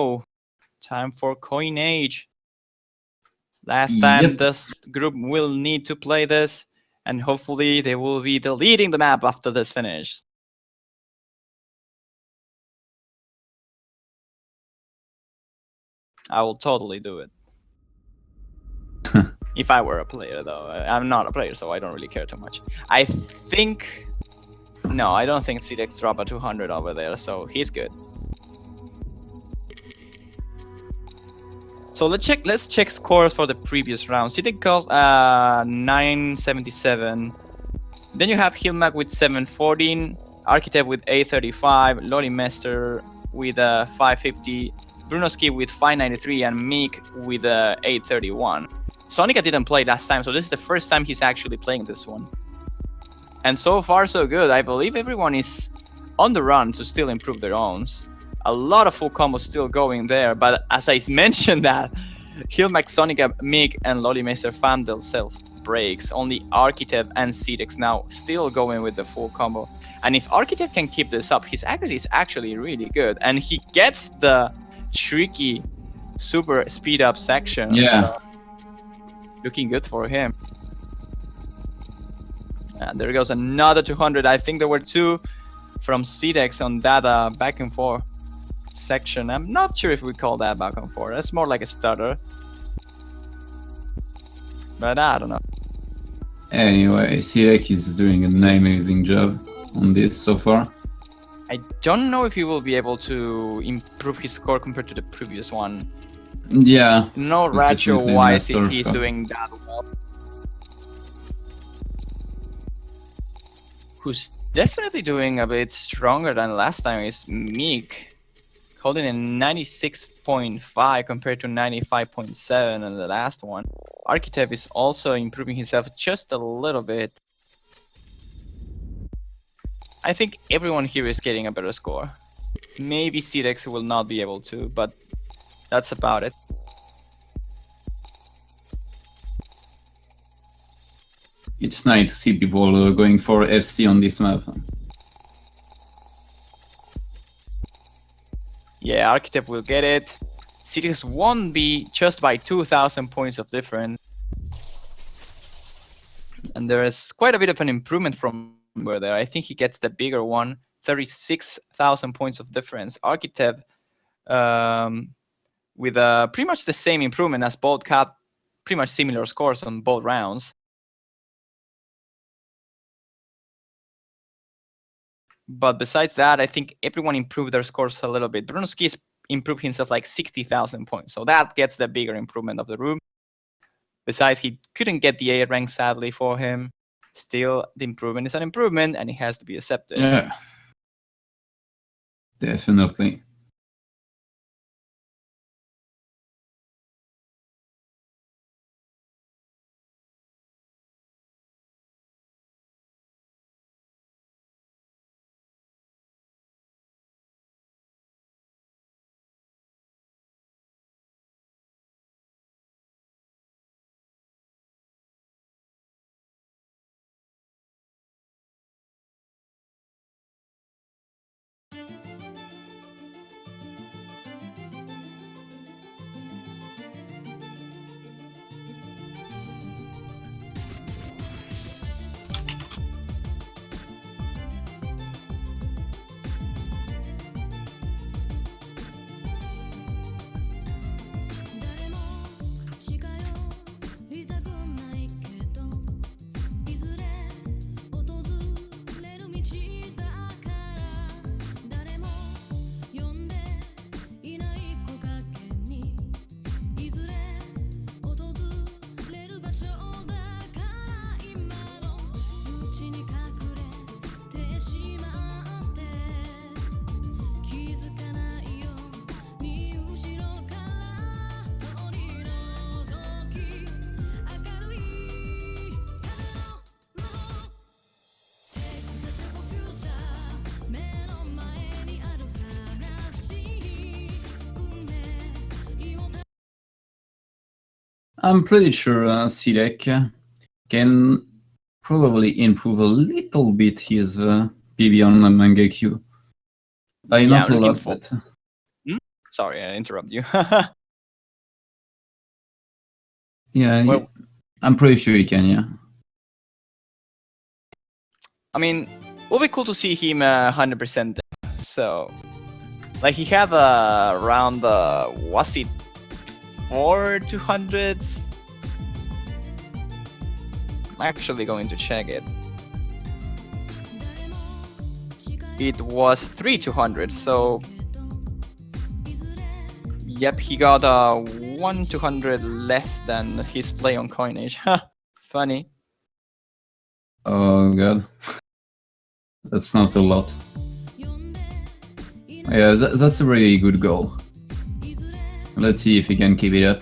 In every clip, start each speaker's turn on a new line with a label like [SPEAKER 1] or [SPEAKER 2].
[SPEAKER 1] Oh, time for coinage. Last time this group will need to play this, and hopefully they will be deleting the map after this finish. I will totally do it. If I were a player, though. I'm not a player, so I don't really care too much. I think... No, I don't think CDX dropped a 200 over there, so he's good. So let's check scores for the previous round. CDX goes 977. Then you have Hilmak with 714, Architect with 835, Lolimester with 550, Brunoski with 593, and Meek with 831. Sonica didn't play last time, so this is the first time he's actually playing this one. And so far, so good. I believe everyone is on the run to still improve their owns. A lot of full combos still going there, but as I mentioned that, Hilmak, Sonica, Meek, and Lolimester found themselves breaks. Only Architect and CDX now still going with the full combo. And if Architect can keep this up, his accuracy is actually really good. And he gets the tricky super speed up section.
[SPEAKER 2] Yeah.
[SPEAKER 1] So looking good for him. And there goes another 200. I think there were two from CDX on that back and forth section. I'm not sure if we call that back and forth. That's more like a stutter. But I don't know.
[SPEAKER 2] Anyway, CDX is doing an amazing job on this so far.
[SPEAKER 1] I don't know if he will be able to improve his score compared to the previous one.
[SPEAKER 2] Yeah.
[SPEAKER 1] No ratio wise if he's doing that well. Who's definitely doing a bit stronger than last time is Meek, holding a 96.5 compared to 95.7 in the last one. Architect is also improving himself just a little bit. I think everyone here is getting a better score. Maybe CDX will not be able to, but that's about it.
[SPEAKER 2] It's nice to see people going for FC on this map.
[SPEAKER 1] Yeah, Architect will get it. CDX won't be just by 2,000 points of difference. And there is quite a bit of an improvement from where there. I think he gets the bigger one, 36,000 points of difference. Architect with pretty much the same improvement as both had pretty much similar scores on both rounds. But besides that, I think everyone improved their scores a little bit. Brunoski improved himself like 60,000 points. So that gets the bigger improvement of the room. Besides, he couldn't get the A rank, sadly, for him. Still, the improvement is an improvement, and it has to be accepted.
[SPEAKER 2] Yeah. Definitely. I'm pretty sure CDX can probably improve a little bit his PB on Mangekyo. By not a lot, but...
[SPEAKER 1] Sorry, I interrupt you.
[SPEAKER 2] Yeah,
[SPEAKER 1] Well,
[SPEAKER 2] I'm pretty sure he can. Yeah.
[SPEAKER 1] I mean, it would be cool to see him 100%. So, like, he had around was it 200s? I'm actually going to check it. It was 200s. So, yep, he got 200 less than his play on Coinage. Funny.
[SPEAKER 2] Oh god, that's not a lot. Yeah, that's a really good goal. Let's see if he can keep it up.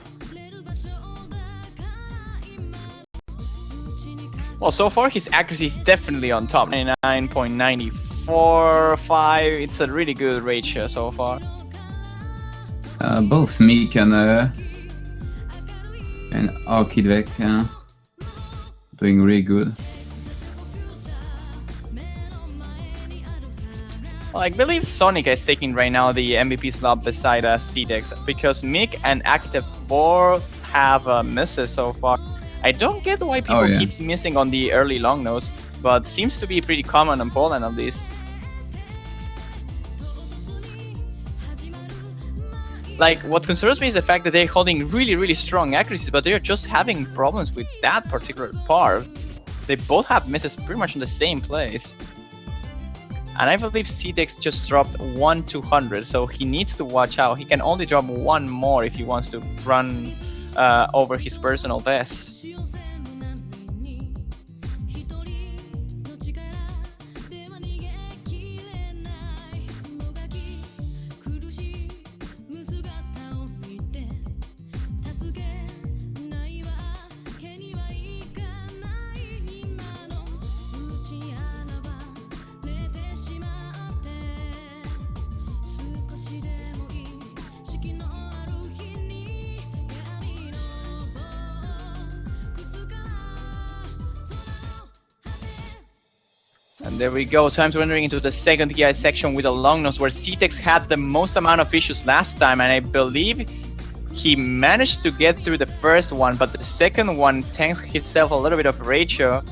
[SPEAKER 1] Well, so far his accuracy is definitely on top. 99.945. It's a really good ratio so far.
[SPEAKER 2] Both Meek and Arkidvek doing really good.
[SPEAKER 1] Well, I believe Sonic is taking right now the MVP slot beside CDEX because Mick and Active both have misses so far. I don't get why people keep missing on the early long nose, but seems to be pretty common in Poland at least. Like, what concerns me is the fact that they're holding really strong accuracies, but they're just having problems with that particular part. They both have misses pretty much in the same place. And I believe CDEX just dropped 200, so he needs to watch out. He can only drop one more if he wants to run over his personal best. And there we go, time to entering into the second GI section with a long nose where CTEX had the most amount of issues last time, and I believe he managed to get through the first one, but the second one tanks himself a little bit of ratio.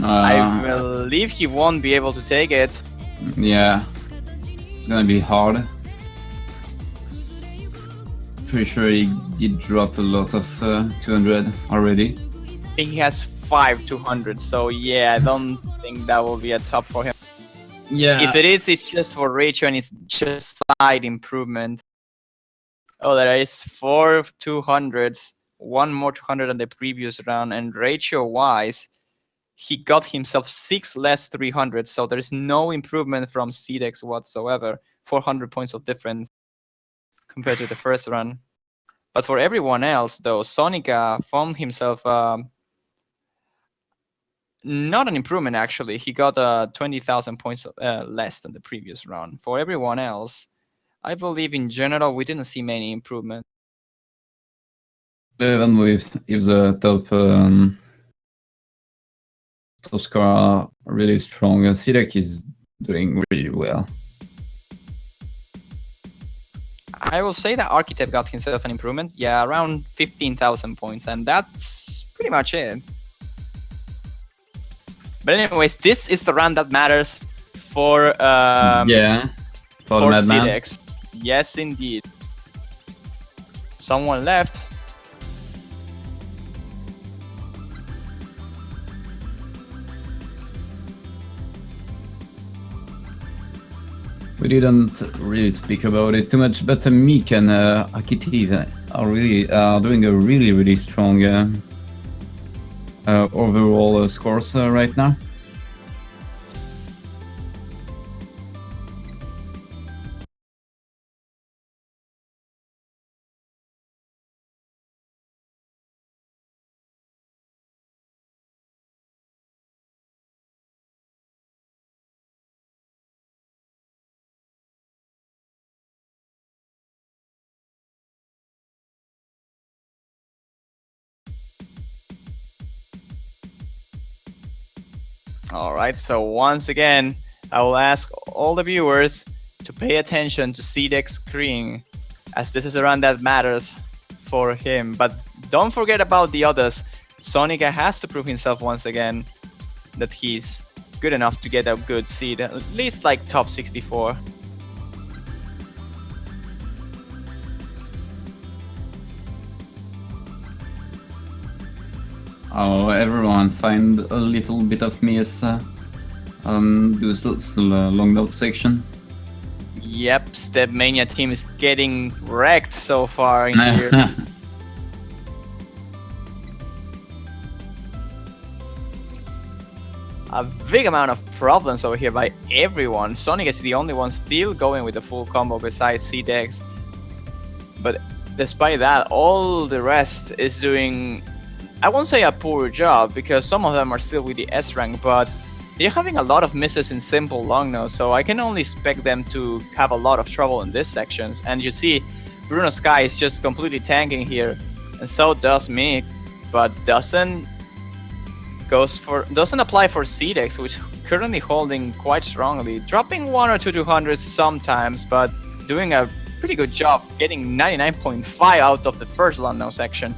[SPEAKER 1] I believe he won't be able to take it.
[SPEAKER 2] Yeah, it's gonna be hard. Pretty sure he did drop a lot of 200 already.
[SPEAKER 1] I think he has 5 200, so yeah, I don't think that will be a top for him.
[SPEAKER 2] Yeah.
[SPEAKER 1] If it is, it's just for ratio and it's just slight improvement. Oh, there is 4 200s, one more 200 than the previous round, and ratio-wise, he got himself 6 less 300, so there is no improvement from CDEX whatsoever. 400 points of difference compared to the first run. But for everyone else, though, Sonica found himself not an improvement, actually. He got 20,000 points less than the previous round. For everyone else, I believe in general we didn't see many improvements.
[SPEAKER 2] Even with if the top score are really strong, Sidek is doing really well.
[SPEAKER 1] I will say that Architect got himself an improvement. Yeah, around 15,000 points, and that's pretty much it. But anyways, this is the round that matters for for CDEX. Yes, indeed. Someone left.
[SPEAKER 2] We didn't really speak about it too much, but Meek and Akitiv are really doing a really strong overall scores right now.
[SPEAKER 1] All right, so once again, I will ask all the viewers to pay attention to CDEX screen. as this is a run that matters for him. But don't forget about the others. Sonica has to prove himself once again that he's good enough to get a good seed, at least like top 64.
[SPEAKER 2] Oh, everyone find a little bit of miss on this long note section.
[SPEAKER 1] Yep, Step Mania team is getting wrecked so far in here. A big amount of problems over here by everyone. Sonic is the only one still going with the full combo besides C-Dex. But despite that, all the rest is doing, I won't say a poor job, because some of them are still with the S rank, but they're having a lot of misses in simple long nose, so I can only expect them to have a lot of trouble in these sections. And you see, Bruno Sky is just completely tanking here, and so does Mick, but doesn't apply for C-Dex, which currently holding quite strongly, dropping 1 or 2 200s sometimes, but doing a pretty good job, getting 99.5 out of the first long nose section.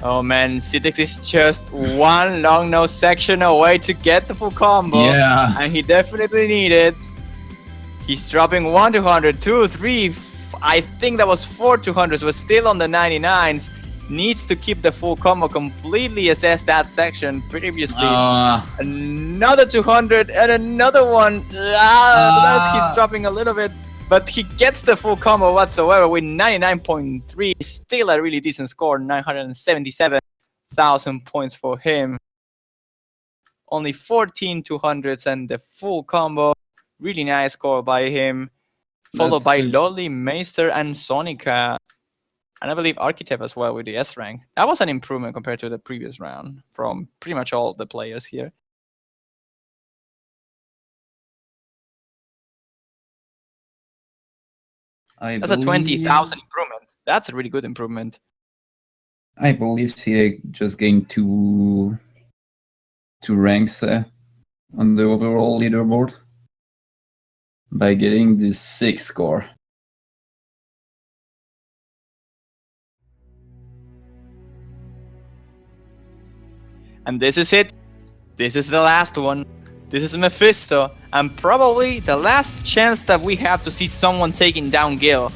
[SPEAKER 1] Oh man, C-Dex is just one long nose section away to get the full combo.
[SPEAKER 2] Yeah.
[SPEAKER 1] And he definitely need it. He's dropping 1 200, 2, 3, I think that was 4 200s, but still on the 99s. Needs to keep the full combo, completely assess that section previously. Another 200 and another one. He's dropping a little bit. But he gets the full combo whatsoever with 99.3, still a really decent score, 977,000 points for him. Only 14 200s and the full combo, really nice score by him. Followed by Lolly, Meister, and Sonica. And I believe Architect as well with the S rank. That was an improvement compared to the previous round from pretty much all the players here. That's a 20,000 improvement. That's a really good improvement.
[SPEAKER 2] I believe he just gained two ranks on the overall leaderboard by getting this 6 score.
[SPEAKER 1] And this is it. This is the last one. This is Mephisto, and probably the last chance that we have to see someone taking down Gil.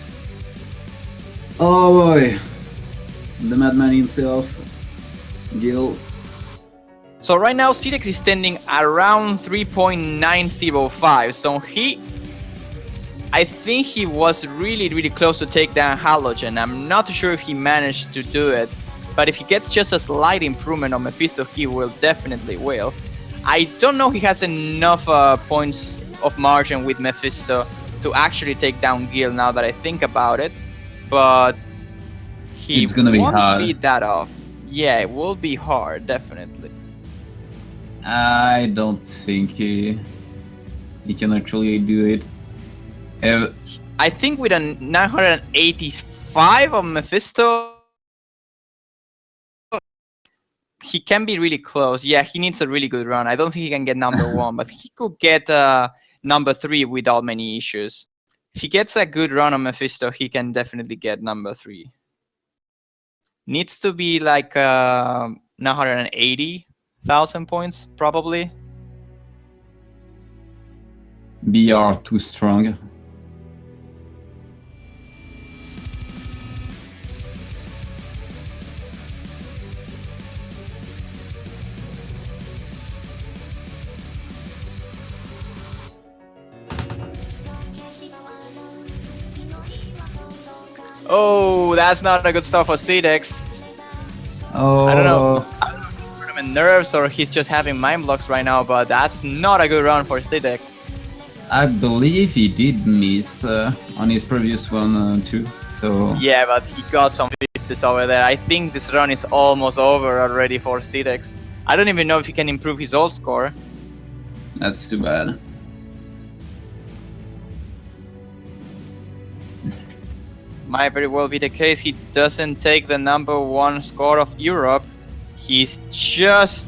[SPEAKER 2] Oh boy, the madman himself, Gil.
[SPEAKER 1] So right now, C-Dex is standing around 3.905, so I think he was really close to take down Halogen. I'm not sure if he managed to do it, but if he gets just a slight improvement on Mephisto, he will definitely will. I don't know if he has enough points of margin with Mephisto to actually take down Gil now that I think about it, but he won't beat that off. Yeah, it will be hard, definitely.
[SPEAKER 2] I don't think he can actually do it.
[SPEAKER 1] I think with a 985 of Mephisto, he can be really close. Yeah, he needs a really good run. I don't think he can get number 1, but he could get number 3 without many issues. If he gets a good run on Mephisto, he can definitely get number 3. Needs to be like 980,000 points, probably.
[SPEAKER 2] BR too strong.
[SPEAKER 1] Oh, that's not a good start for C-Dex.
[SPEAKER 2] Oh.
[SPEAKER 1] I don't know if he's in nerves or he's just having mind blocks right now, but that's not a good run for C-Dex.
[SPEAKER 2] I believe he did miss on his previous one too, so...
[SPEAKER 1] Yeah, but he got some 50s over there. I think this run is almost over already for C-Dex. I don't even know if he can improve his old score.
[SPEAKER 2] That's too bad.
[SPEAKER 1] Might very well be the case. He doesn't take the #1 score of Europe. He's just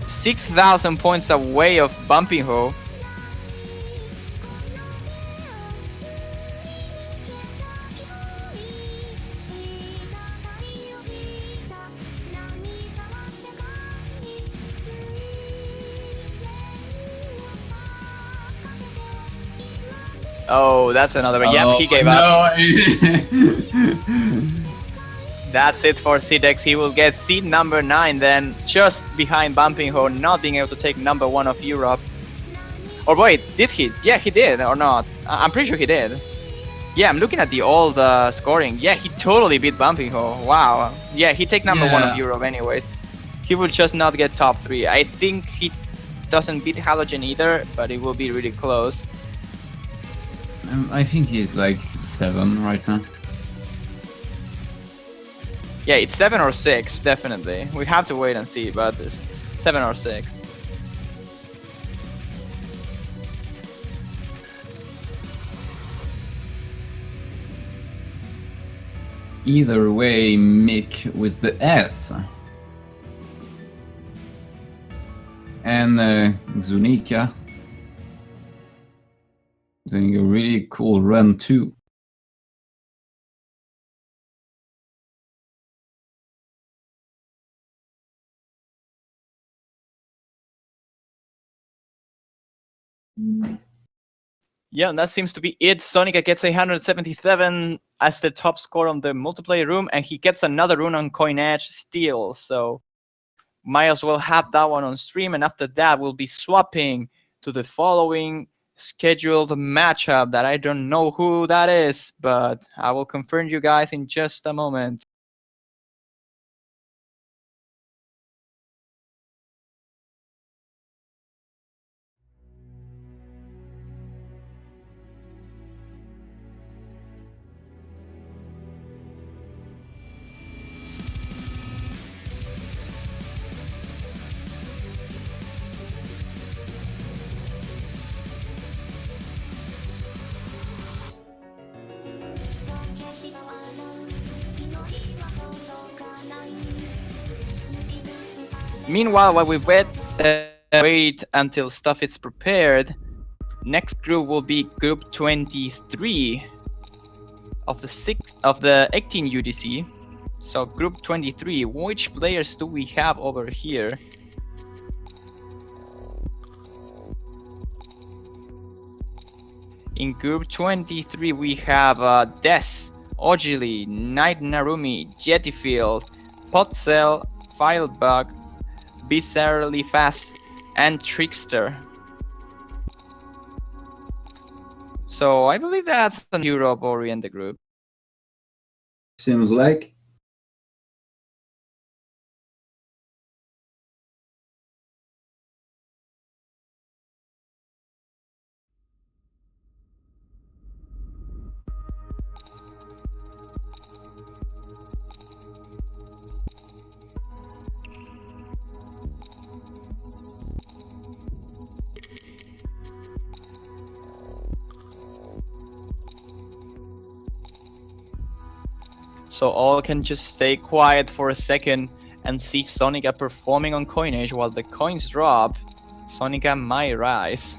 [SPEAKER 1] 6,000 points away of Bumping Ho. Oh, that's another one. Yep, he gave up. That's it for Sidex. He will get seed #9 then, just behind Bumping Ho, not being able to take #1 of Europe. Or wait, did he? Yeah, he did, or not? I'm pretty sure he did. Yeah, I'm looking at the old scoring. Yeah, he totally beat Bumping Ho. Wow. Yeah, he take #1 of Europe anyways. He will just not get top 3. I think he doesn't beat Halogen either, but it will be really close.
[SPEAKER 2] I think he's like 7 right now.
[SPEAKER 1] Yeah, it's 7 or 6, definitely. We have to wait and see, but it's 7 or 6.
[SPEAKER 2] Either way, Mick with the S. And Zunika doing a really cool run too.
[SPEAKER 1] Yeah, and that seems to be it. Sonica gets 177 as the top score on the multiplayer room, and he gets another rune on Coin Edge still. So might as well have that one on stream. And after that, we'll be swapping to the following scheduled matchup that I don't know who that is, but I will confirm you guys in just a moment. Meanwhile, while we wait until stuff is prepared, next group will be group 23 of the 18 UDC. So group 23, which players do we have over here? In group 23, we have Des, Ogili, Night Narumi, Jettyfield, Potcell, Filebug, Bizarrely Fast, and Trickster. So I believe that's an Europe-oriented group.
[SPEAKER 2] Seems like.
[SPEAKER 1] So all can just stay quiet for a second and see Sonica performing on Coinage. While the coins drop, Sonica might rise.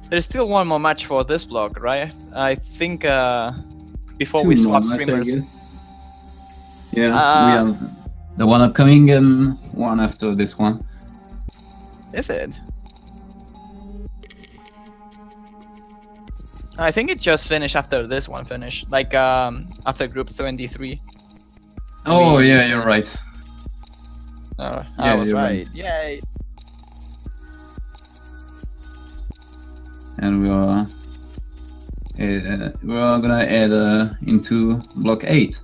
[SPEAKER 1] There's still one more match for this block, right? I think before we swap streamers.
[SPEAKER 2] Yeah, we have the one upcoming and one after this one.
[SPEAKER 1] Is it? I think it just finished after this one finished, like after group 23.
[SPEAKER 2] Oh yeah, you're right.
[SPEAKER 1] I was right. Yay!
[SPEAKER 2] And we are gonna add into block 8.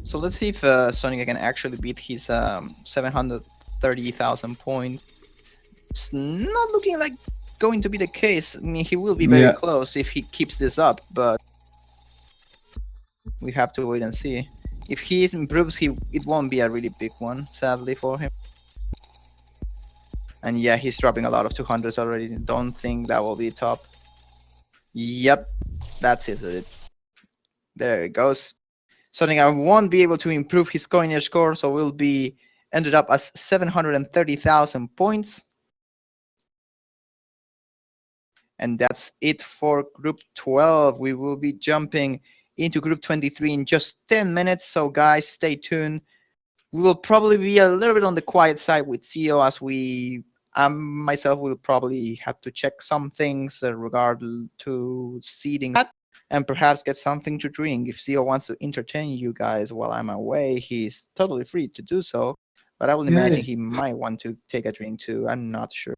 [SPEAKER 1] So let's see if Sonic can actually beat his 730,000 points. It's not looking like going to be the case. I mean, he will be very
[SPEAKER 2] Yeah.
[SPEAKER 1] close if he keeps this up, but we have to wait and see. If he improves, it won't be a really big one, sadly for him. And yeah, he's dropping a lot of 200s already. Don't think that will be top. Yep, that's it. There it goes. Sonic won't be able to improve his coinage score, so will be ended up as 730,000 points. And that's it for Group 12. We will be jumping into Group 23 in just 10 minutes, so guys, stay tuned. We will probably be a little bit on the quiet side with CEO, as myself will probably have to check some things regard to seeding that, and perhaps get something to drink. If CEO wants to entertain you guys while I'm away, he's totally free to do so. But I will imagine he might want to take a drink too. I'm not sure.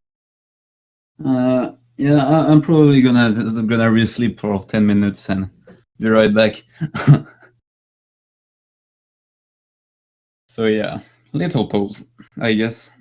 [SPEAKER 2] Yeah, I'm probably gonna re-sleep for 10 minutes and be right back. So yeah, little pause, I guess.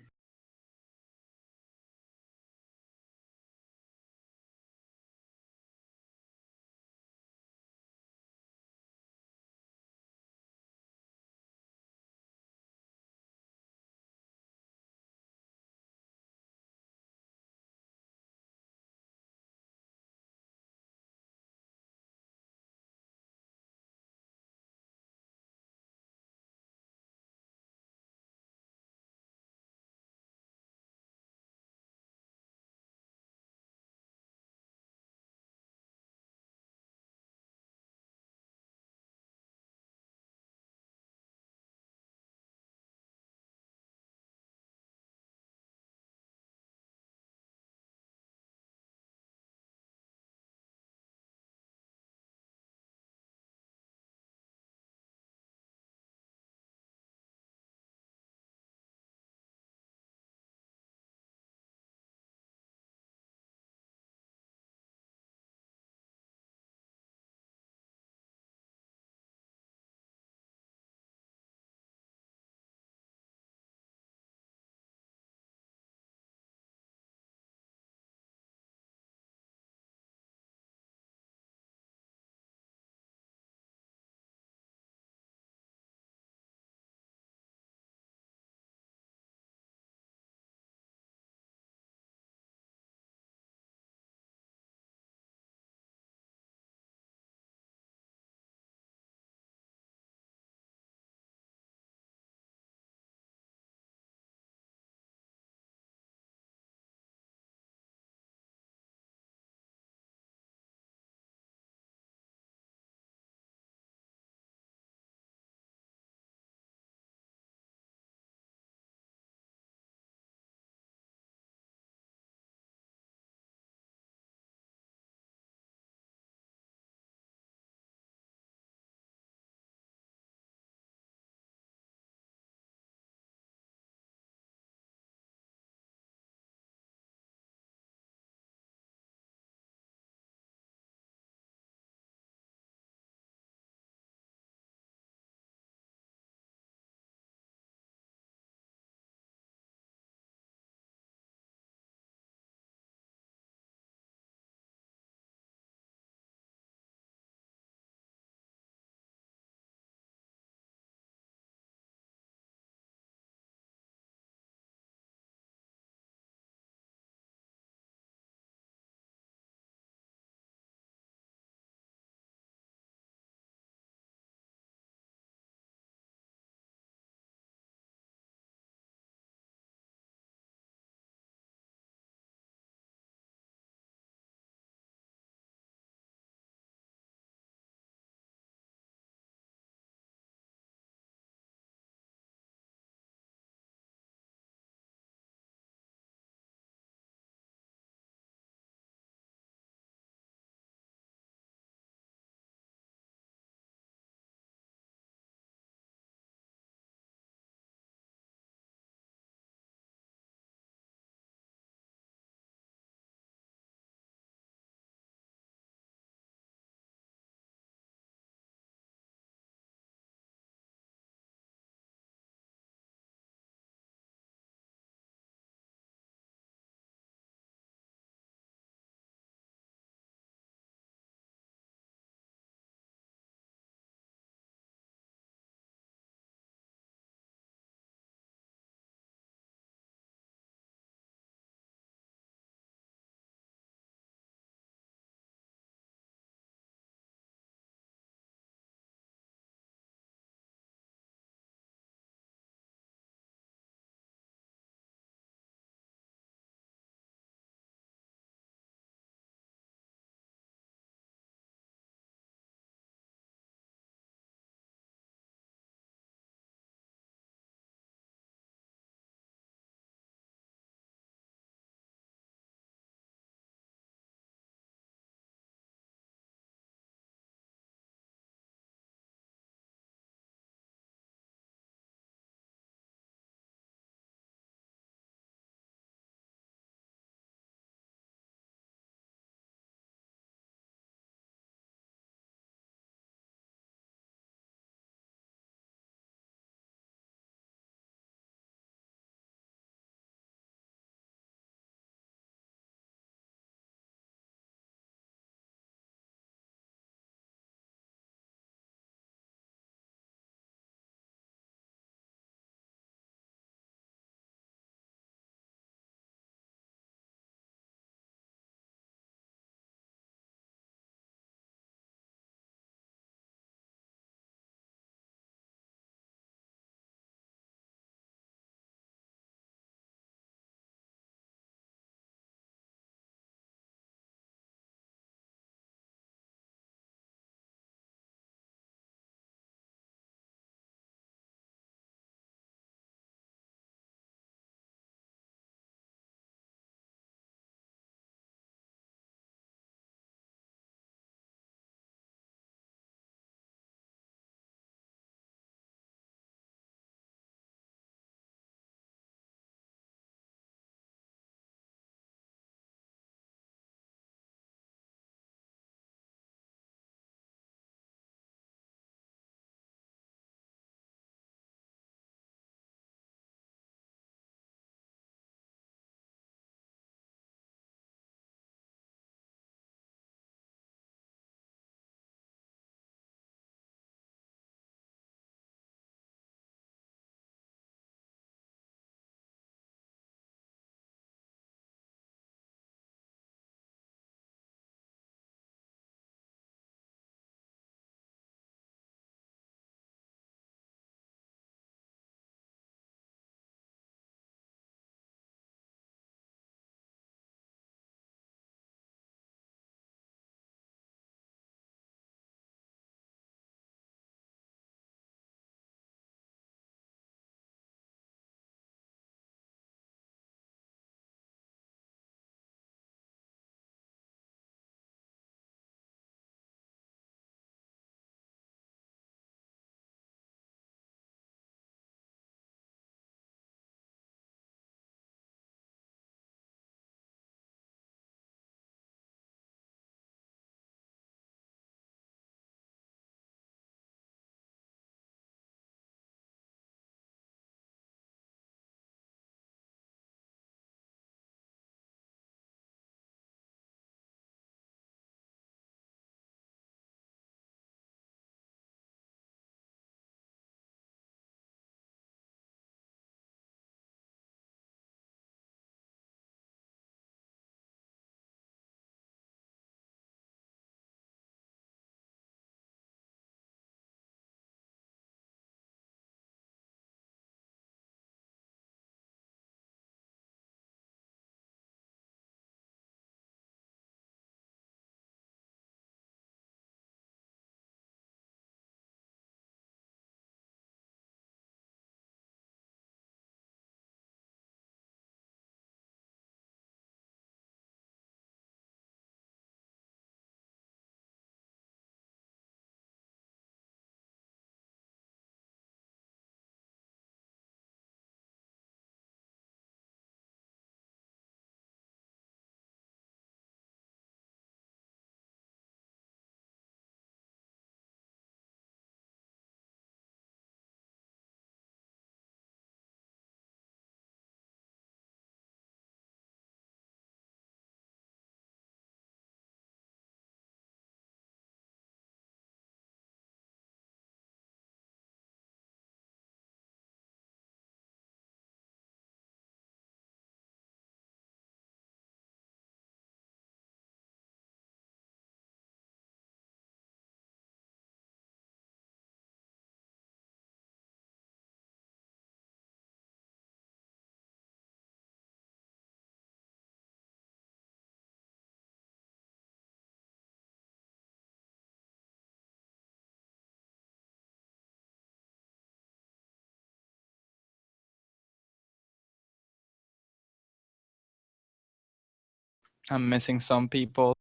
[SPEAKER 1] I'm missing some people.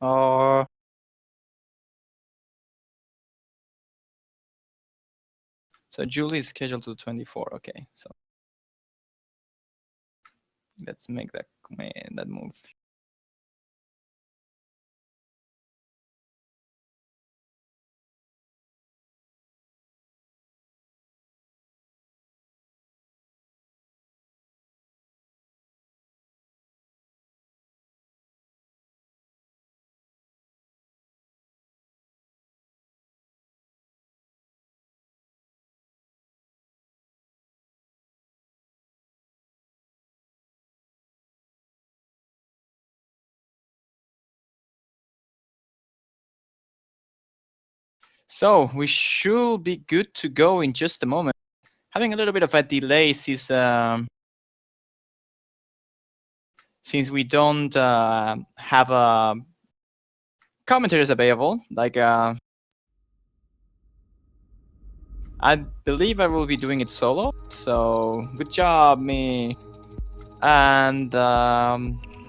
[SPEAKER 1] Oh. So Julie is scheduled to 24. Okay, so let's make that move. So we should be good to go in just a moment. Having a little bit of a delay since we don't have commentators available. Like I believe I will be doing it solo. So good job, me. And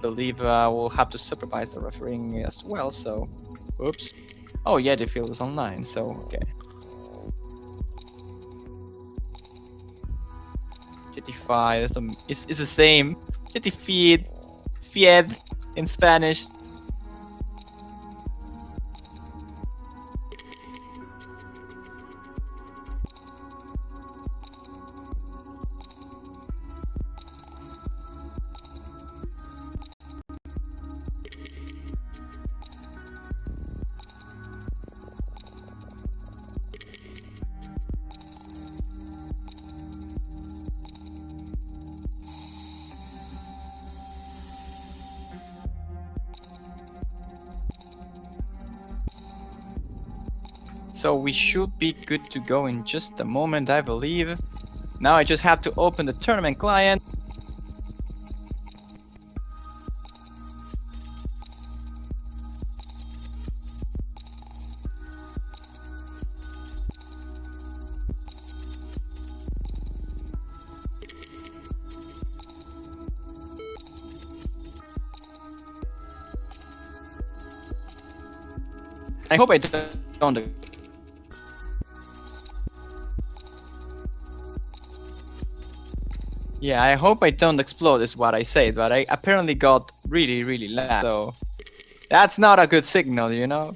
[SPEAKER 1] believe we'll have to supervise the refereeing as well. So, oops. Oh yeah, the field is online. So okay. Jettify is the same. Jettified, fied in Spanish. So we should be good to go in just a moment, I believe. Now I just have to open the tournament client. I hope I don't. Yeah, I hope I don't explode is what I said, but I apparently got really loud, so that's not a good signal, you know?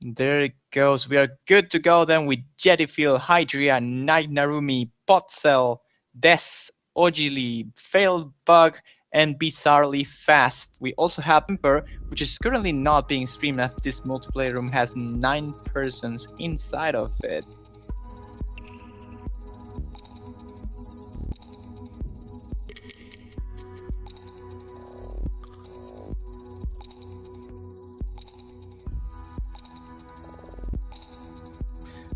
[SPEAKER 1] There it goes. We are good to go then with Jettyfield, Hydria, Night Narumi, Potcell, Des, Ogili, Failed Bug, and Bizarrely Fast. We also have Temper, which is currently not being streamed as this multiplayer room has 9 persons inside of it.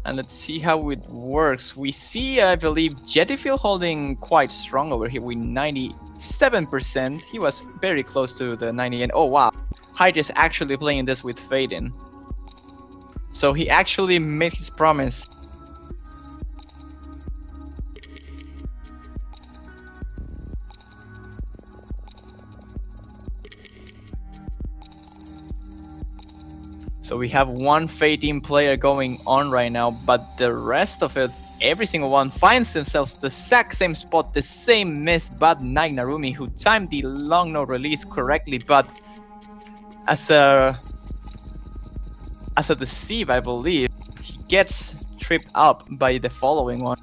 [SPEAKER 1] And let's see how it works. We see, I believe, Jettyfield holding quite strong over here with 97%. He was very close to the 90. And oh wow, Hydra's actually playing this with Faden. So he actually made his promise. So we have one Faden player going on right now, but the rest of it, every single one finds themselves the exact same spot, the same miss, but Night Narumi, who timed the long no release correctly, but as a deceive, I believe, he gets tripped up by the following one.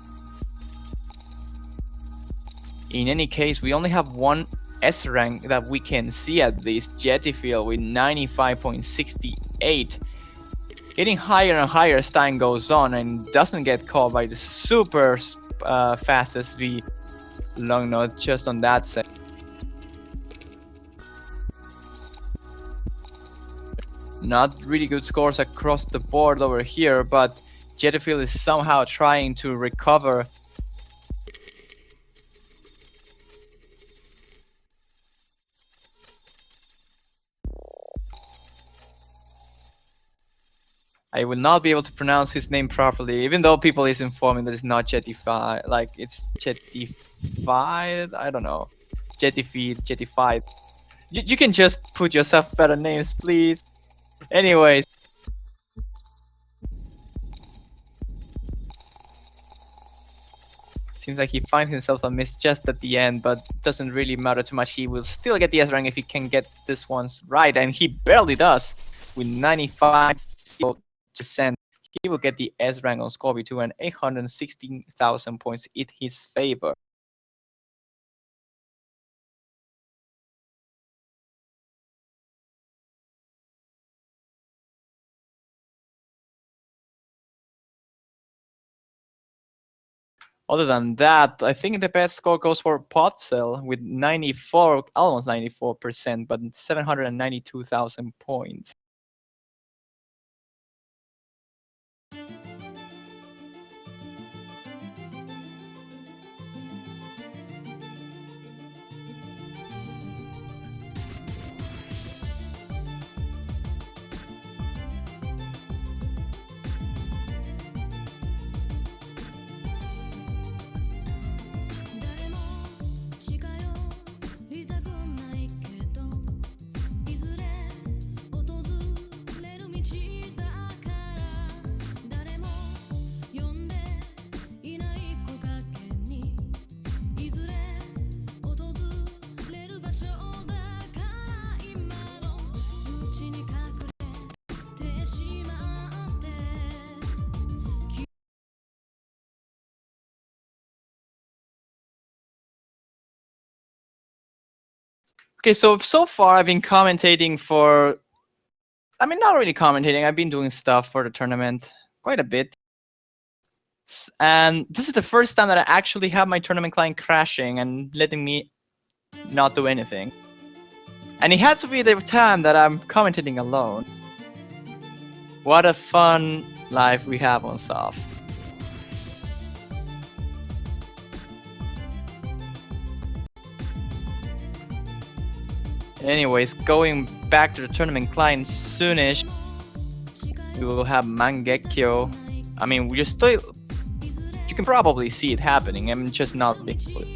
[SPEAKER 1] In any case, we only have one S rank that we can see at least, Jettyfield with 95.68. Getting higher and higher as time goes on and doesn't get caught by the super fast SV long note just on that set. Not really good scores across the board over here, but Jettyfield is somehow trying to recover. I will not be able to pronounce his name properly, even though people is informing that it's not Jetified. Like, it's Jetified? I don't know. Jetified. You can just put yourself better names, please. Anyways. Seems like he finds himself a miss just at the end, but doesn't really matter too much. He will still get the S rank if he can get this one's right, and he barely does. With 95%, he will get the S rank on Scorpio 2 and 816,000 points in his favor. Other than that, I think the best score goes for Potzel with 94, almost 94%, but 792,000 points. Okay, so far I've been commentating for, I mean, not really commentating. I've been doing stuff for the tournament quite a bit. And this is the first time that I actually have my tournament client crashing and letting me not do anything. And it has to be the time that I'm commentating alone. What a fun life we have on Soft. Anyways, going back to the tournament client soonish, we will have Mangekyo. I mean, you can probably see it happening. I'm just not big for it.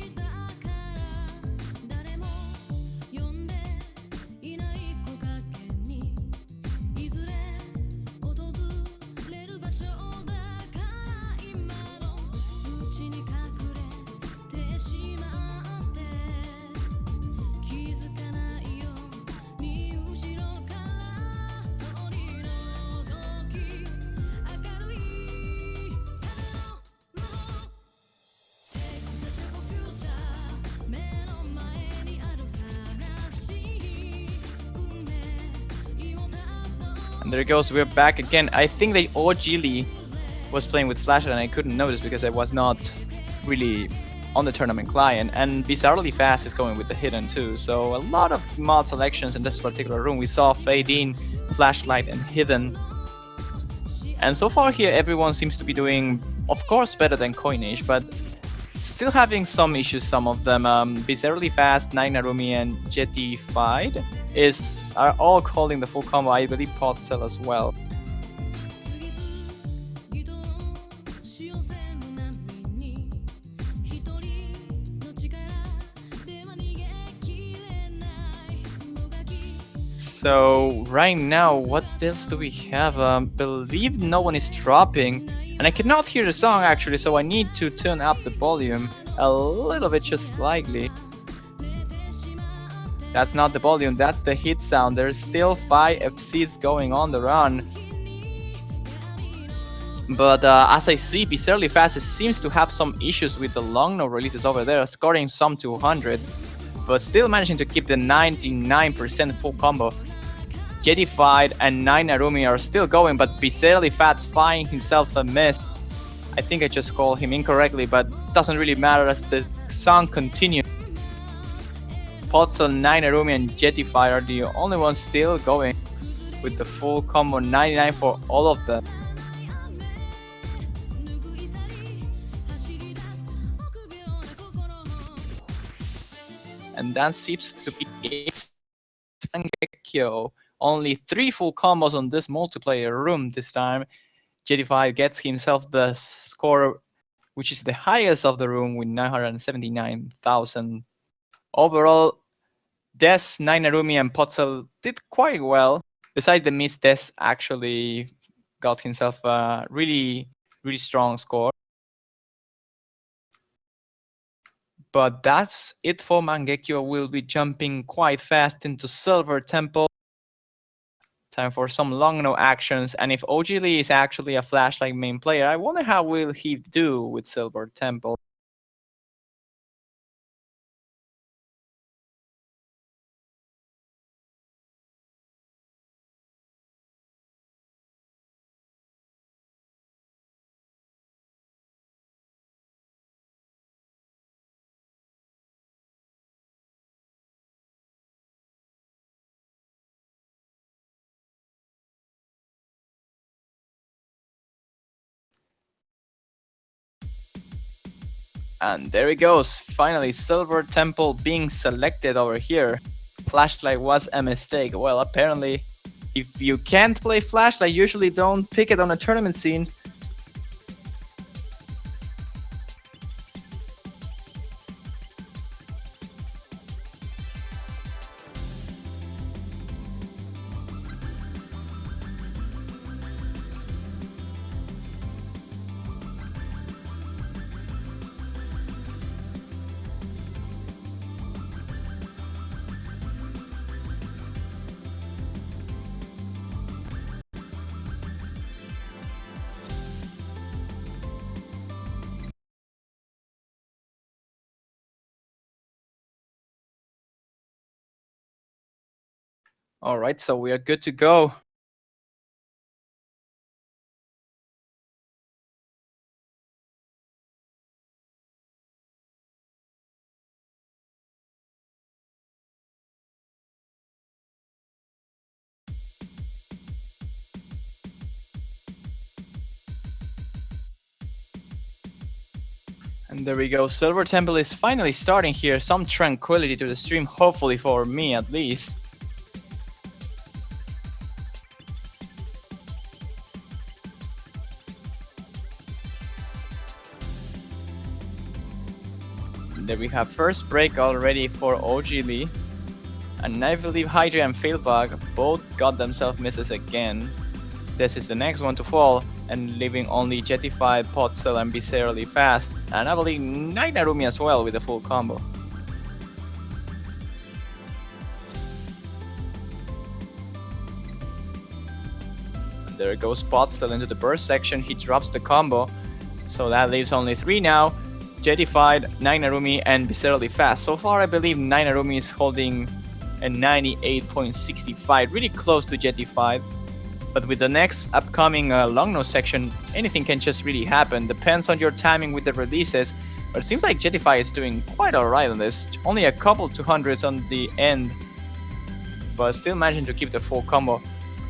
[SPEAKER 1] And there it goes, we're back again. I think the OG was playing with Flashlight and I couldn't notice because I was not really on the tournament client. And Bizarrely Fast is going with the Hidden too. So a lot of mod selections in this particular room. We saw Fade In, Flashlight, and Hidden. And so far here, everyone seems to be doing, of course, better than Coinage, but still having some issues, some of them. Bizarrely Fast, Nine Narumi, and Jetified are all calling the full combo. I believe Potcell as well. So right now, what else do we have? Believe no one is dropping, and I cannot hear the song actually, so I need to turn up the volume a little bit, just slightly. That's not the volume, that's the hit sound. There's still 5 FCs going on the run. But as I see, Bizarrely Fast seems to have some issues with the long note releases over there, scoring some 200, but still managing to keep the 99% full combo. Jetified and 9 Narumi are still going, but Bizarrely Fast finding himself a miss. I think I just called him incorrectly, but it doesn't really matter as the song continues. Potcell, 9 Narumi, and Jetified are the only ones still going with the full combo, 99 for all of them. And that seems to be Mangekyo only 3 full combos on this multiplayer room this time. Jettify gets himself the score, which is the highest of the room with 979,000. Overall, Des, Nainarumi, and Potzel did quite well. Besides the miss, Des actually got himself a really strong score. But that's it for Mangekyo. We'll be jumping quite fast into Silver Temple. Time for some long no actions. And if OG Lee is actually a flashlight main player, I wonder how will he do with Silver Temple. And there he goes. Finally, Silver Temple being selected over here. Flashlight was a mistake. Well, apparently, if you can't play Flashlight, usually don't pick it on a tournament scene. All right, so we are good to go. And there we go. Silver Temple is finally starting here. Some tranquility to the stream, hopefully for me at least. There we have first break already for OG Lee. And I believe Hydra and Failbug both got themselves misses again. This is the next one to fall, and leaving only Jettified, Potzel, and Viscerally Fast. And I believe Nainarumi as well with a full combo. There goes Potzel into the burst section. He drops the combo. So that leaves only 3 now. Jettified, Nainarumi, and Viscerally Fast. So far, I believe Nainarumi is holding a 98.65, really close to Jettified. But with the next upcoming long nose section, anything can just really happen. Depends on your timing with the releases. But it seems like Jettify is doing quite alright on this. Only a couple 200s on the end, but still managing to keep the full combo.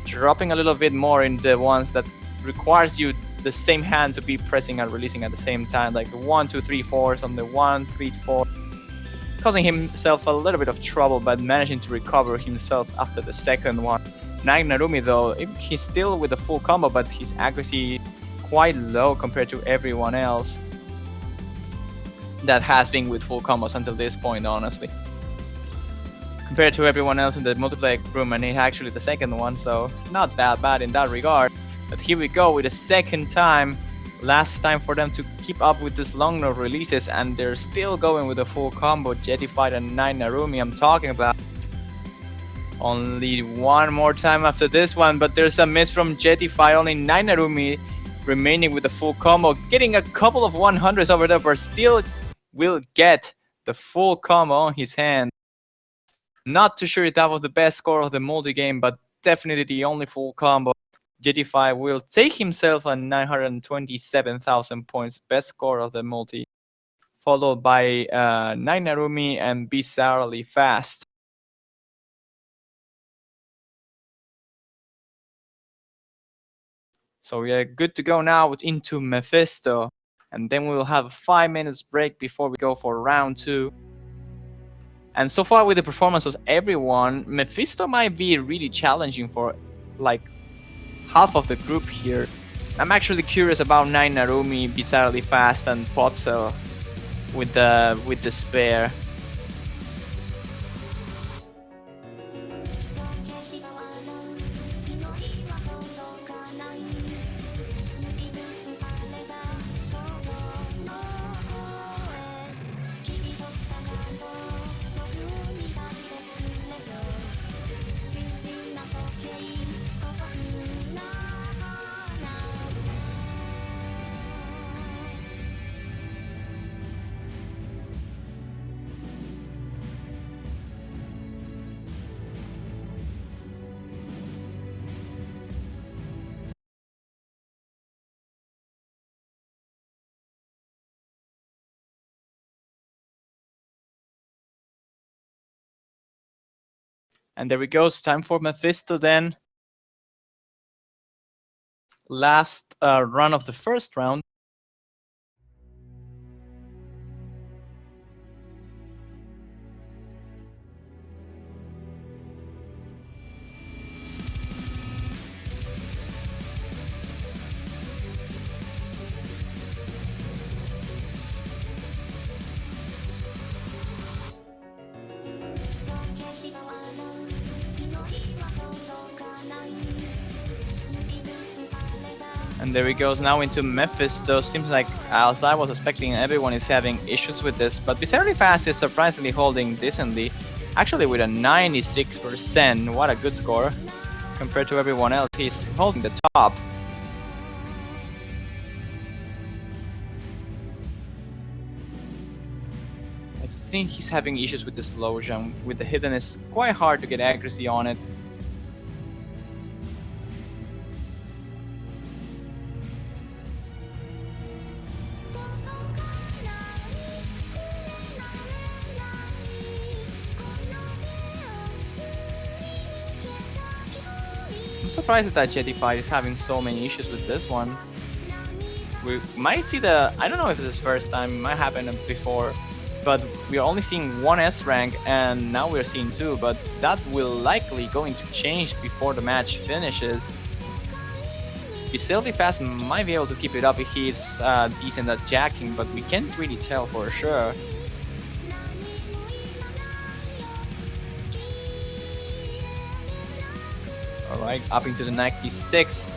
[SPEAKER 1] Dropping a little bit more in the ones that requires you the same hand to be pressing and releasing at the same time, like the 1, 2, 3, 4s on the 1, 3, 4. Causing himself a little bit of trouble, but managing to recover himself after the second one. Nainarumi though, he's still with the full combo, but his accuracy quite low compared to everyone else that has been with full combos until this point, honestly. Compared to everyone else in the multiplayer room, and he's actually the second one, so it's not that bad in that regard. But here we go with the second time. Last time for them to keep up with this long note releases, and they're still going with a full combo. Jettified and Nainarumi I'm talking about. Only one more time after this one, but there's a miss from Jettified. Only Nainarumi remaining with the full combo, getting a couple of 100s over there, but still will get the full combo on his hand. Not too sure if that was the best score of the multi-game, but definitely the only full combo. Jettified will take himself a 927,000 points, best score of the multi, followed by Nainarumi and Bizarrely Fast. So we are good to go now into Mephisto, and then we will have a 5 minutes break before we go for round 2. And so far with the performance of everyone, Mephisto might be really challenging for like half of the group here. I'm actually curious about 9 Narumi, Bizarrely Fast, and Potzel with the spare. And there we go. It's time for Mephisto then. Last run of the first round. And there he goes now into Mephisto. Seems like, as I was expecting, everyone is having issues with this. But Bizarrely Fast is surprisingly holding decently. Actually with a 96%. What a good score. Compared to everyone else, he's holding the top. I think he's having issues with the slow jump. With the hidden, it's quite hard to get accuracy on it. I'm surprised that Jetified is having so many issues with this one. We might see the... I don't know if this is first time, it might happen before, but we're only seeing one S rank and now we're seeing two, but that will likely going to change before the match finishes. Bizarrely Fast might be able to keep it up if he's decent at jacking, but we can't really tell for sure. Alright, up into the 96.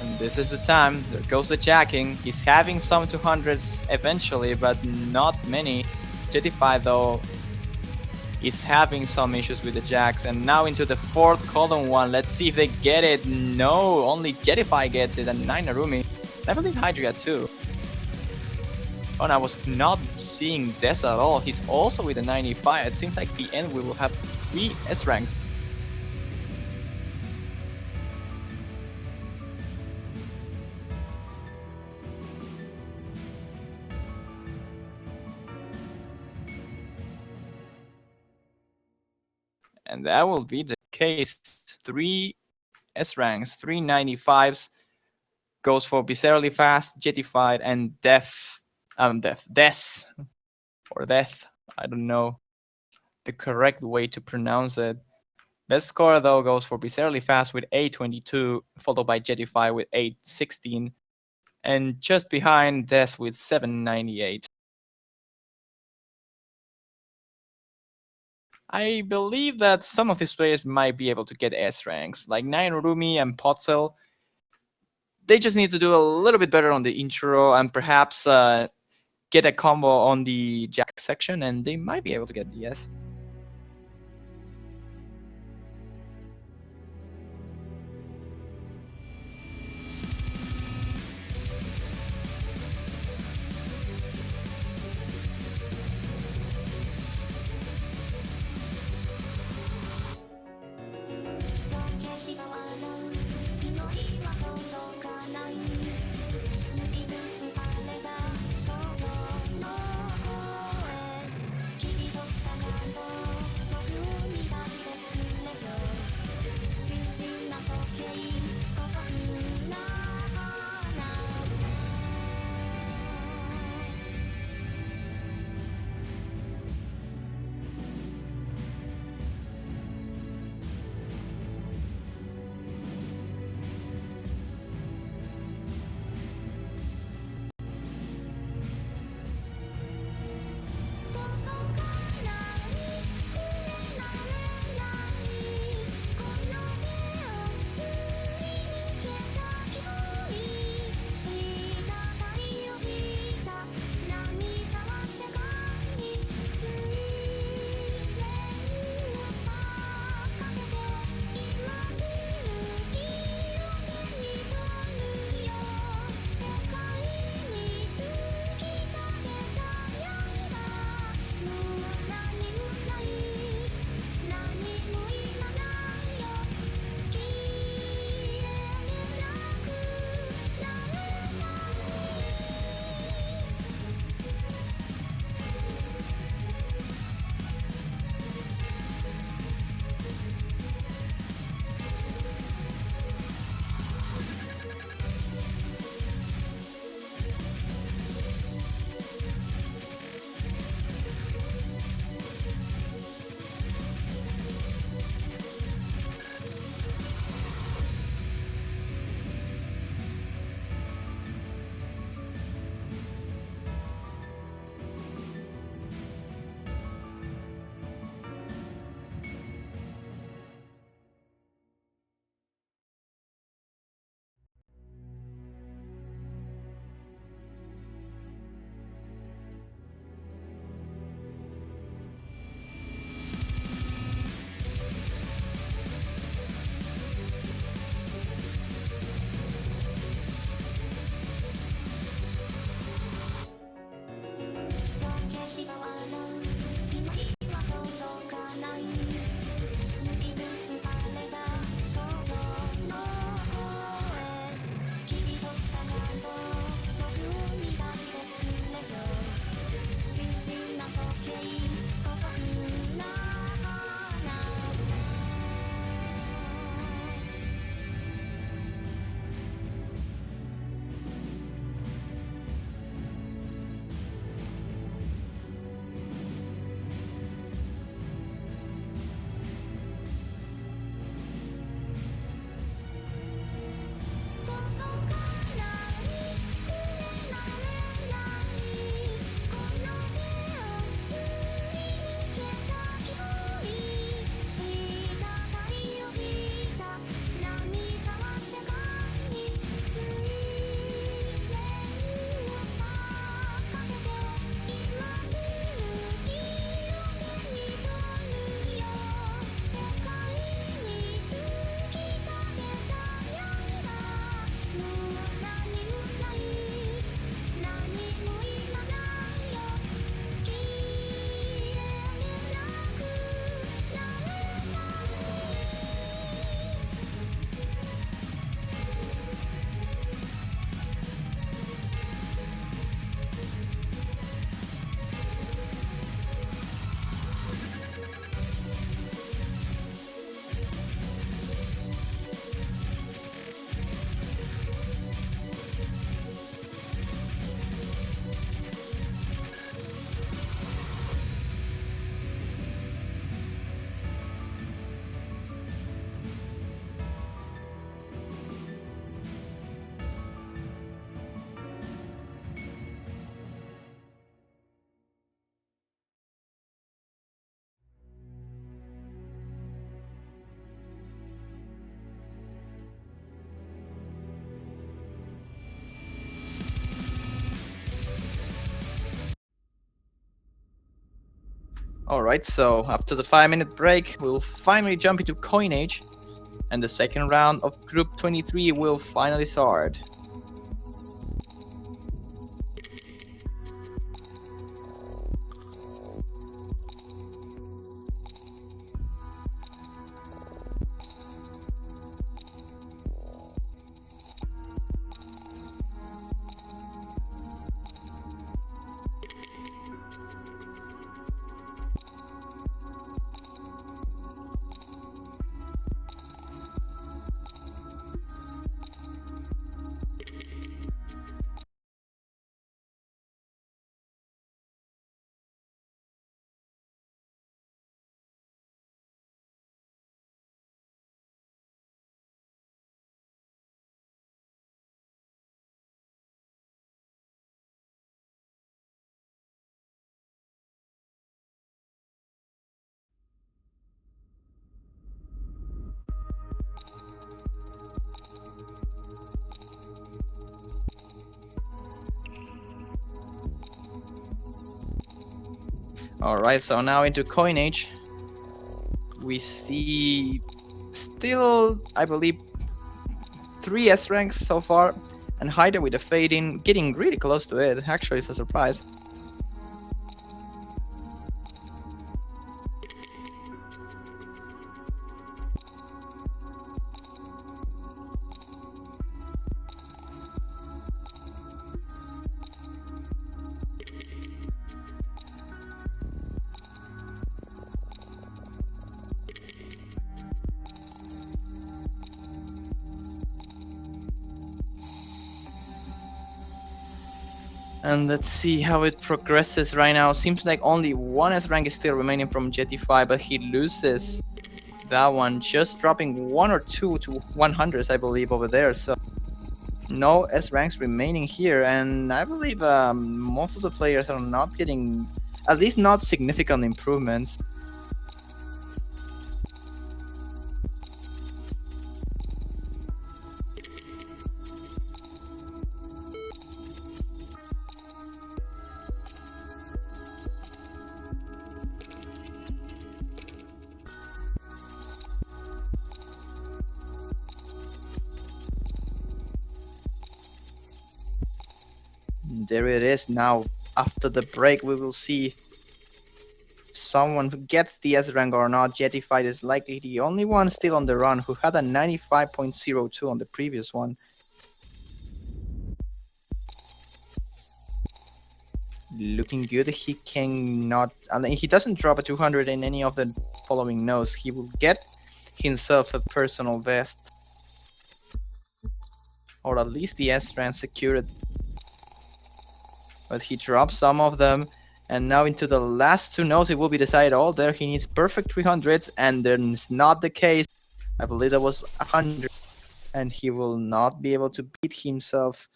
[SPEAKER 1] And this is the time. There goes the jacking. He's having some 200s eventually, but not many. Jetify though is having some issues with the jacks. And now into the fourth column one. Let's see if they get it. No, only Jetify gets it and 9 Narumi. I believe Hydra too. Oh, and I was not seeing this at all. He's also with a 95. It seems like the end we will have 3 S ranks. And that will be the case. 3 S ranks, 3 95s goes for Bizarrely Fast, Jetified, and Death, or Death. I don't know the correct way to pronounce it. Best score though goes for Bizarrely Fast with 822, followed by Jetified with 816, and just behind Death with 798. I believe that some of these players might be able to get S ranks, like 9 Rumi and Potzel. They just need to do a little bit better on the intro and perhaps get a combo on the jack section, and they might be able to get the S. Alright, so after the 5-minute break, we'll finally jump into Coinage, and the second round of Group 23 will finally start. Alright, so now into Coinage. We see still, I believe, 3 S ranks so far, and Hyder with a fade in, getting really close to it. Actually, it's a surprise. And let's see how it progresses right now. Seems like only 1 S rank is still remaining from Jetify, but he loses that one, just dropping 1 or 2 to 100s, I believe, over there. So no S ranks remaining here, and I believe most of the players are not getting, at least not significant improvements. There it is. Now, after the break, we will see someone who gets the S rank or not. Jetify is likely the only one still on the run who had a 95.02 on the previous one. Looking good. He cannot, I mean, he doesn't drop a 200 in any of the following nodes. He will get himself a personal best, or at least the S rank secured. But he drops some of them, and now into the last 2 nodes it will be decided. All there, he needs perfect 300s, and then it's not the case. I believe that was 100, and he will not be able to beat himself,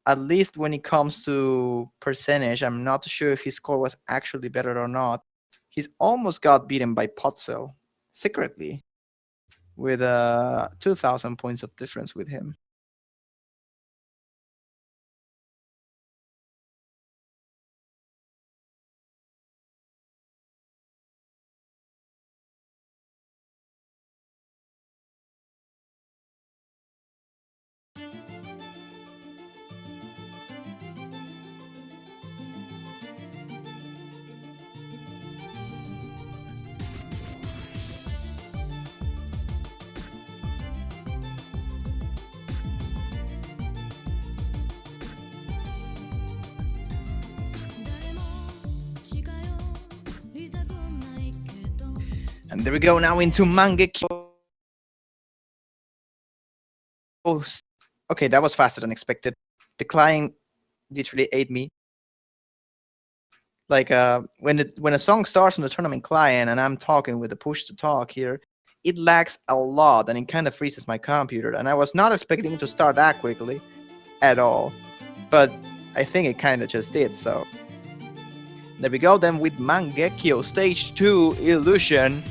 [SPEAKER 1] at least when it comes to percentage. I'm not sure if his score was actually better or not. He's almost got beaten by Potzel secretly, with 2,000 points of difference with him. And there we go, now into Mangekyo. Oh, okay, that was faster than expected. The client literally ate me. Like when a song starts on the tournament client and I'm talking with the push to talk here, it lags a lot and it kind of freezes my computer. And I was not expecting it to start that quickly at all, but I think it kind of just did. So there we go then with Mangekyo Stage 2 Illusion.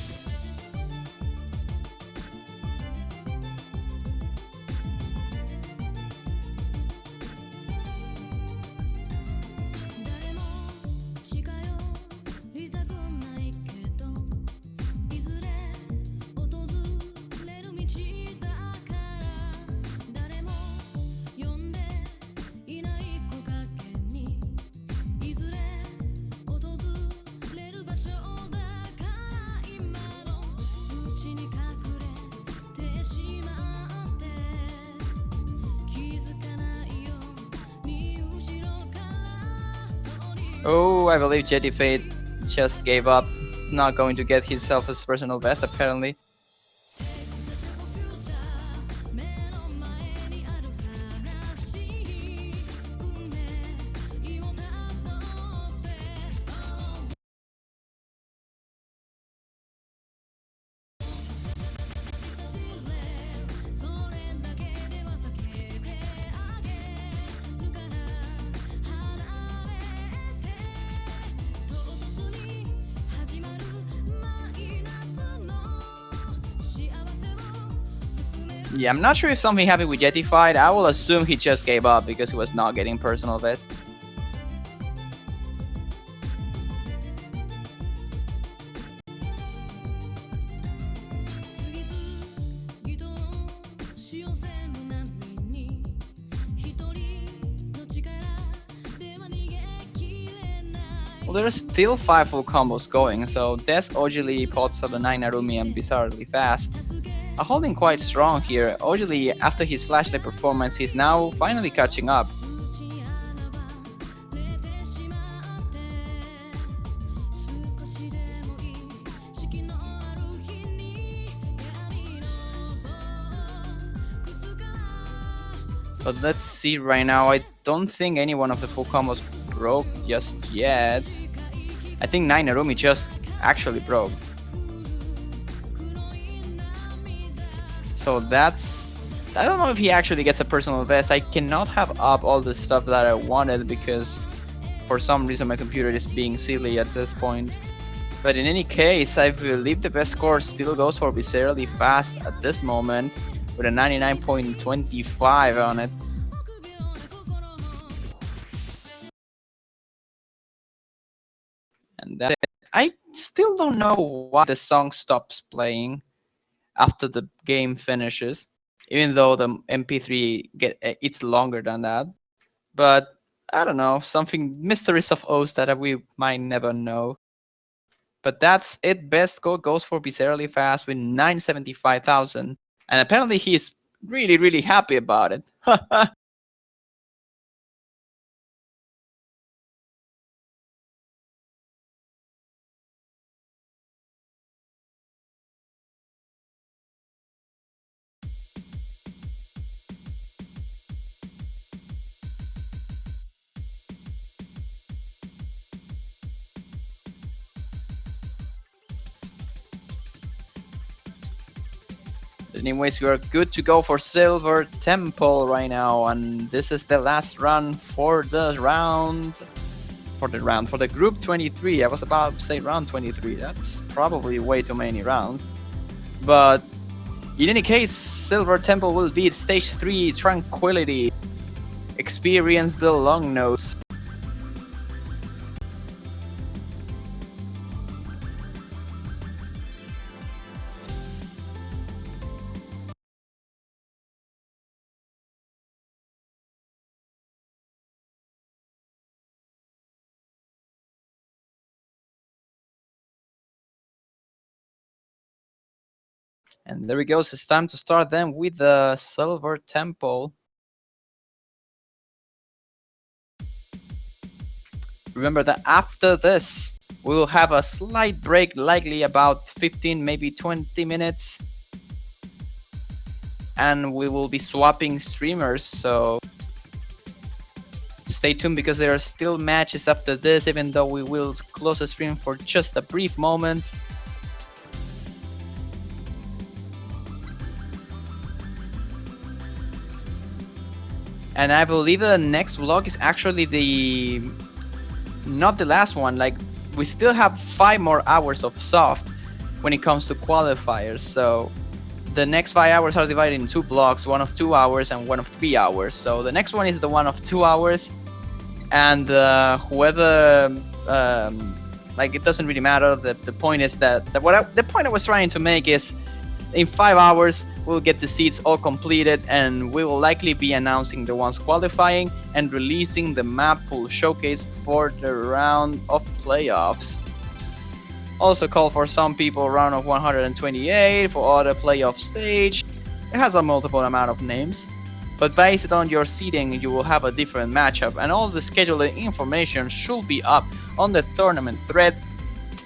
[SPEAKER 1] Oh, I believe Jetty Fate just gave up. Not going to get himself his personal best, apparently. Yeah, I'm not sure if something happened with Jettified. I will assume he just gave up because he was not getting personal best. Well, there's still 5 full combos going, so Desk, Ojili, pots up the 9 Narumi and Bizarrely Fast are holding quite strong here. Ojili, after his flashlight performance, he's now finally catching up. But let's see right now, I don't think any one of the full combos broke just yet. I think 9 Narumi just actually broke. So that's... I don't know if he actually gets a personal best. I cannot have up all the stuff that I wanted because for some reason my computer is being silly at this point. But in any case, I believe the best score still goes for Viscerally Fast at this moment with a 99.25 on it. And that's it. I still don't know why the song stops playing after the game finishes, even though the MP3 it's longer than that. But I don't know, something mysteries of Oz that we might never know. But that's it. Best score goes for Bizarrely Fast with 975,000, and apparently he's really happy about it. Anyways, we are good to go for Silver Temple right now, and this is the last run for the round. For the group 23. I was about to say round 23. That's probably way too many rounds. But in any case, Silver Temple will beat stage 3 Tranquility. Experience the long notes. And there it goes. It's time to start them with the Silver Temple. Remember that after this, we will have a slight break, likely about 15, maybe 20 minutes. And we will be swapping streamers, so stay tuned because there are still matches after this, even though we will close the stream for just a brief moment. And I believe the next vlog is actually not the last one. Like, we still have 5 more hours of soft when it comes to qualifiers. So the next 5 hours are divided in 2 blocks, one of 2 hours and one of 3 hours. So the next one is the one of 2 hours, and whoever like, it doesn't really matter. The point is that the point I was trying to make is, in 5 hours we'll get the seeds all completed, and we will likely be announcing the ones qualifying and releasing the map pool showcase for the round of playoffs. Also call for some people round of 128, for other playoff stage. It has a multiple amount of names. But based on your seeding, you will have a different matchup, and all the scheduling information should be up on the tournament thread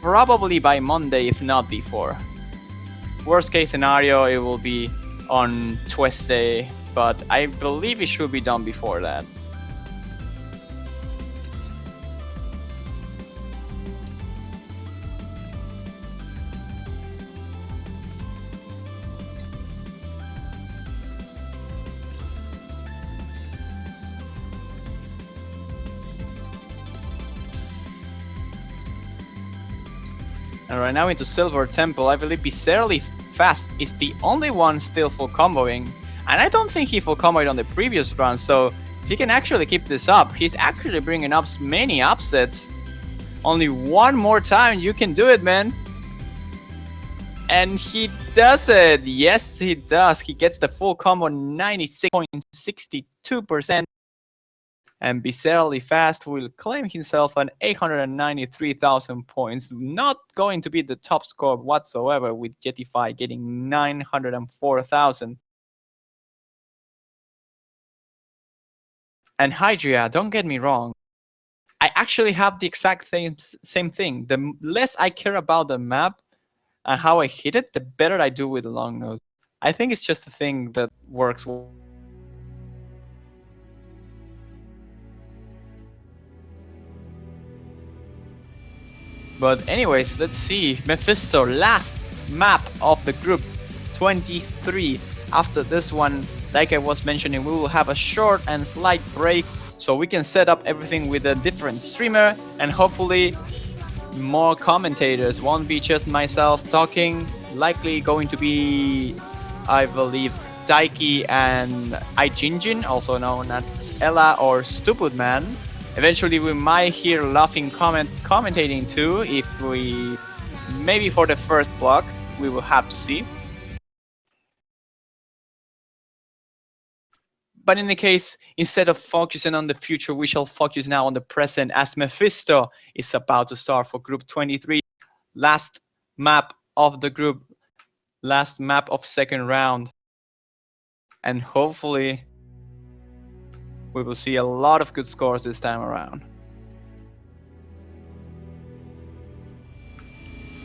[SPEAKER 1] probably by Monday, if not before. Worst case scenario, it will be on Tuesday, but I believe it should be done before that. And right now into Silver Temple, I believe Bizarrely Fast is the only one still full comboing. And I don't think he full comboed on the previous run, so if he can actually keep this up, he's actually bringing up many upsets. Only one more time, you can do it, man. And he does it! Yes, he does. He gets the full combo 96.62%. And Bizarrely Fast will claim himself an 893,000 points, not going to be the top score whatsoever, with Jetify getting 904,000. And Hydria, don't get me wrong, I actually have the exact same thing. The less I care about the map and how I hit it, the better I do with the long node. I think it's just a thing that works well. But anyways, let's see. Mephisto, last map of the group 23. After this one, like I was mentioning, we will have a short and slight break so we can set up everything with a different streamer, and hopefully more commentators. Won't be just myself talking. Likely going to be, I believe, Daiki and Aijinjin, also known as Ella or Stupid Man. Eventually we might hear Laughing commentating too, if we, maybe for the first block, we will have to see. But in any case, instead of focusing on the future, we shall focus now on the present, as Mephisto is about to start for Group 23. Last map of the group, last map of second round. And hopefully we will see a lot of good scores this time around.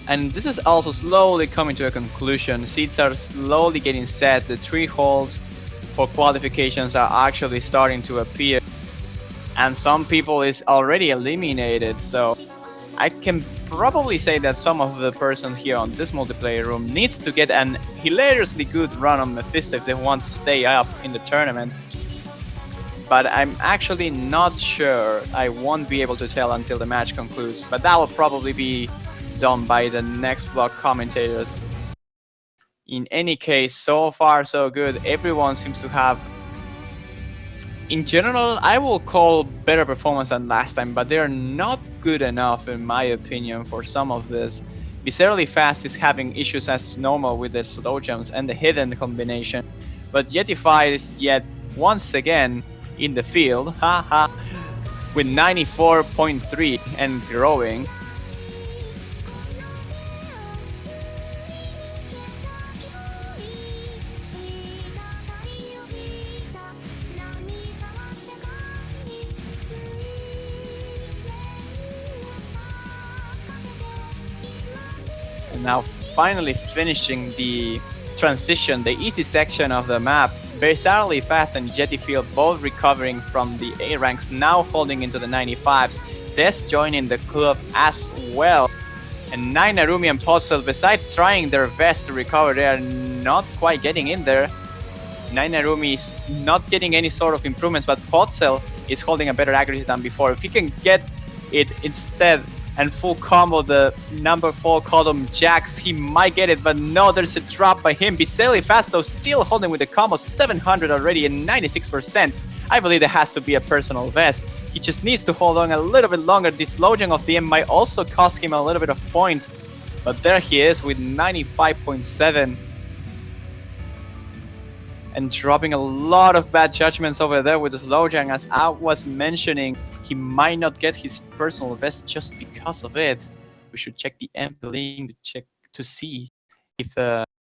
[SPEAKER 1] And this is also slowly coming to a conclusion. Seeds are slowly getting set. The 3 holes for qualifications are actually starting to appear. And some people is already eliminated. So I can probably say that some of the persons here on this multiplayer room needs to get an hilariously good run on Mephisto if they want to stay up in the tournament. But I'm actually not sure. I won't be able to tell until the match concludes. But that will probably be done by the next block commentators. In any case, so far so good. Everyone seems to have, in general, I will call better performance than last time, but they're not good enough in my opinion for some of this. Bizarrely Fast is having issues as normal with the slow jumps and the hidden combination. But Jetify is yet once again in the field, haha, with 94.3 and growing. And now finally finishing the transition, the easy section of the map. Bizarrely Fast and Jettyfield both recovering from the A ranks, now holding into the 95s. Des joining the club as well. And Nine Narumi and Potzel, besides trying their best to recover, they are not quite getting in there. Nine Narumi is not getting any sort of improvements, but Potzel is holding a better accuracy than before. If he can get it instead and full combo the number 4 column jacks, he might get it, but no, there's a drop by him. Bizarrely Fast though, still holding with the combo, 700 already and 96%. I believe there has to be a personal best. He just needs to hold on a little bit longer. This low jump of the M might also cost him a little bit of points, but there he is with 95.7. And dropping a lot of bad judgments over there with the slow jump. As I was mentioning, he might not get his personal best just because of it. We should check the MP link to check to see if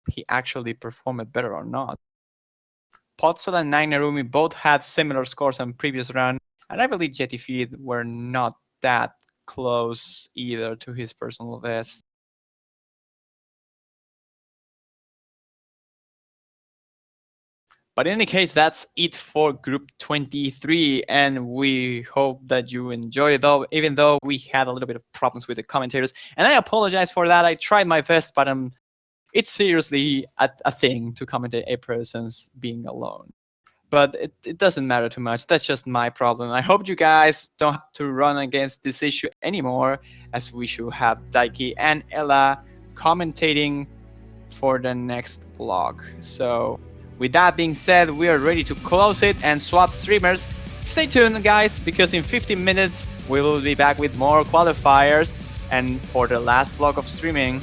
[SPEAKER 1] he actually performed better or not. Potsel and Nine Narumi both had similar scores on previous round, and I believe Jettifeed were not that close either to his personal best. But in any case, that's it for Group 23, and we hope that you enjoyed it, though, even though we had a little bit of problems with the commentators. And I apologize for that. I tried my best, but it's seriously a thing to commentate a person's being alone. But it doesn't matter too much. That's just my problem. I hope you guys don't have to run against this issue anymore, as we should have Daiki and Ella commentating for the next vlog. So with that being said, we are ready to close it and swap streamers. Stay tuned, guys, because in 15 minutes we will be back with more qualifiers. And for the last vlog of streaming,